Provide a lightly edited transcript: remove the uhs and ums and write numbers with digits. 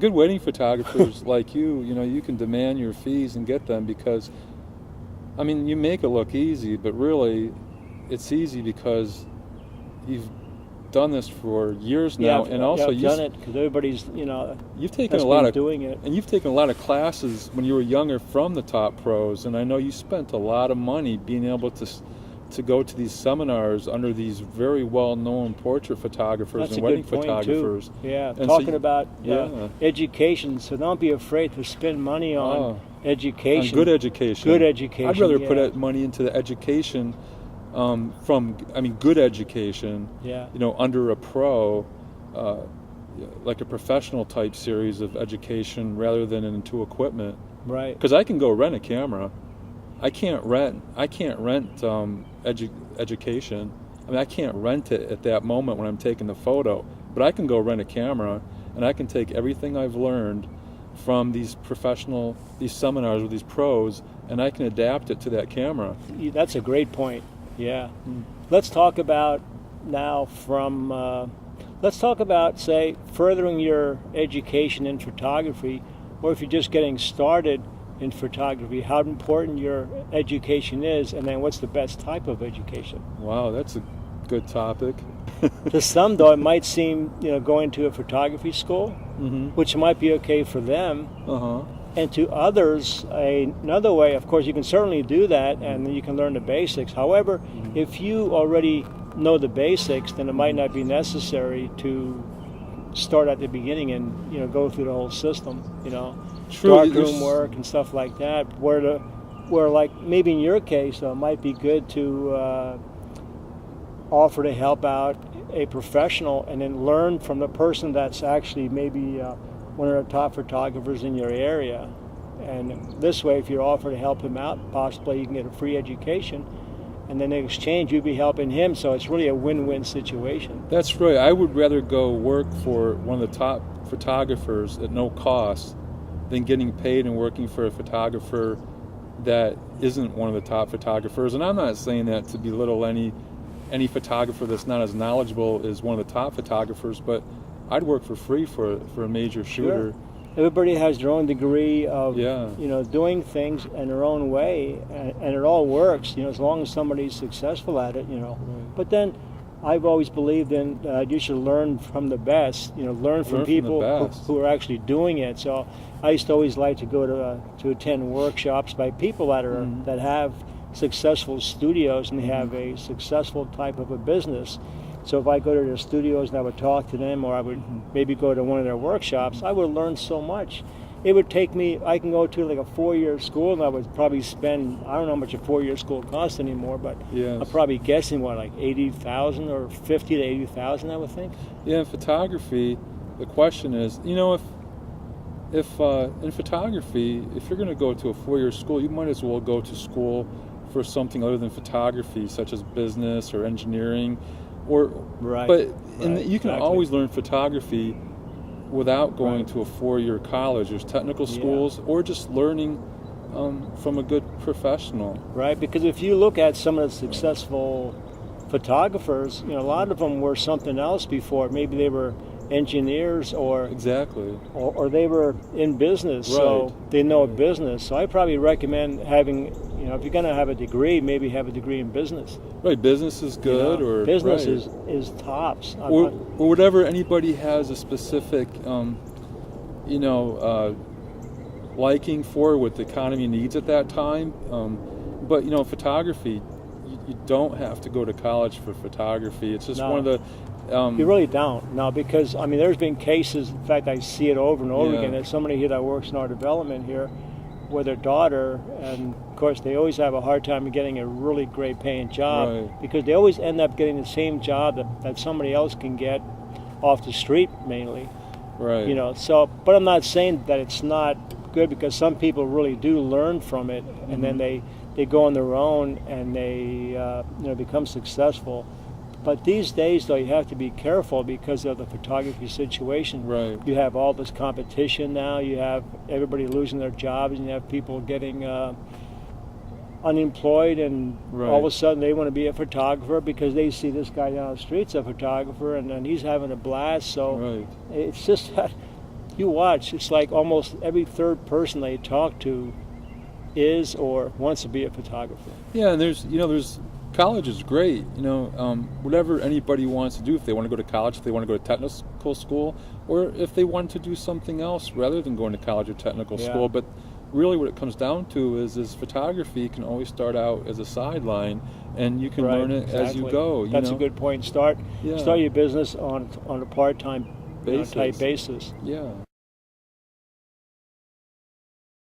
good wedding photographers like you can demand your fees and get them because, I mean, you make it look easy, but really, it's easy because you've done this for years now, and also you've done it because everybody's you've taken a lot of doing it, and you've taken a lot of classes when you were younger from the top pros, and I know you spent a lot of money being able to go to these seminars under these very well-known portrait photographers and wedding photographers. Too. Yeah, and talking about education, so don't be afraid to spend money on education. On good education. Good education. I'd rather put money into the education good education, under a pro, like a professional type series of education rather than into equipment. Right. Because I can go rent a camera. I can't rent education. I mean, I can't rent it at that moment when I'm taking the photo, but I can go rent a camera and I can take everything I've learned from these seminars with these pros, and I can adapt it to that camera. That's a great point. Yeah. Let's talk about now say, furthering your education in photography, or if you're just getting started in photography, how important your education is, and then what's the best type of education. Wow, that's a good topic. To some, though, it might seem, going to a photography school, which might be okay for them. And to others, another way, of course, you can certainly do that, and you can learn the basics. However, if you already know the basics, then it might not be necessary to start at the beginning and go through the whole system. Darkroom work and stuff like that. Where like maybe in your case, it might be good to offer to help out a professional and then learn from the person that's actually maybe one of the top photographers in your area. And this way, if you offer to help him out, possibly you can get a free education, and then in exchange you'd be helping him, so it's really a win-win situation. That's right. I would rather go work for one of the top photographers at no cost than getting paid and working for a photographer that isn't one of the top photographers. And I'm not saying that to belittle any photographer that's not as knowledgeable as one of the top photographers, but I'd work for free for a major shooter. Sure. Everybody has their own degree of doing things in their own way, and it all works, as long as somebody's successful at it, Right. But then I've always believed in you should learn from the best, learn from people who are actually doing it. So I used to always like to go to attend workshops by people that have successful studios and they have a successful type of a business. So if I go to their studios and I would talk to them, or I would maybe go to one of their workshops, I would learn so much. It would take me, I can go to like a 4-year school and I would probably spend, I don't know how much a 4-year school costs anymore, but I'm probably guessing like $80,000 or $50,000 to $80,000, I would think. Yeah, in photography, the question is, if in photography, if you're going to go to a 4-year school, you might as well go to school for something other than photography, such as business or engineering. You can always learn photography without going to a 4-year college. There's technical schools, or just learning from a good professional. Right, because if you look at some of the successful photographers, a lot of them were something else before. Maybe they were engineers or they were in business, so they know business. So I probably recommend having, if you're going to have a degree, maybe have a degree in business. Right, business is good, or business is tops. Or whatever. Anybody has a specific, liking for what the economy needs at that time. But photography, you don't have to go to college for photography. It's just one of the. You really don't, no, because there's been cases. In fact, I see it over and over again. There's somebody here that works in our development here with their daughter, and of course they always have a hard time getting a really great paying job because they always end up getting the same job that somebody else can get off the street mainly. Right. So, but I'm not saying that it's not good, because some people really do learn from it, and then they go on their own and they become successful. But these days, though, you have to be careful because of the photography situation. Right. You have all this competition now. You have everybody losing their jobs, and you have people getting unemployed, and all of a sudden they want to be a photographer because they see this guy down the street's a photographer, and he's having a blast. So it's just that you watch, it's like almost every third person they talk to is or wants to be a photographer. Yeah, and there's college is great. Whatever anybody wants to do, if they want to go to college, if they want to go to technical school, or if they want to do something else rather than going to college or technical school. But really what it comes down to is photography can always start out as a sideline, and you can learn it as you go. That's a good point. Start your business on a part-time type basis. Yeah.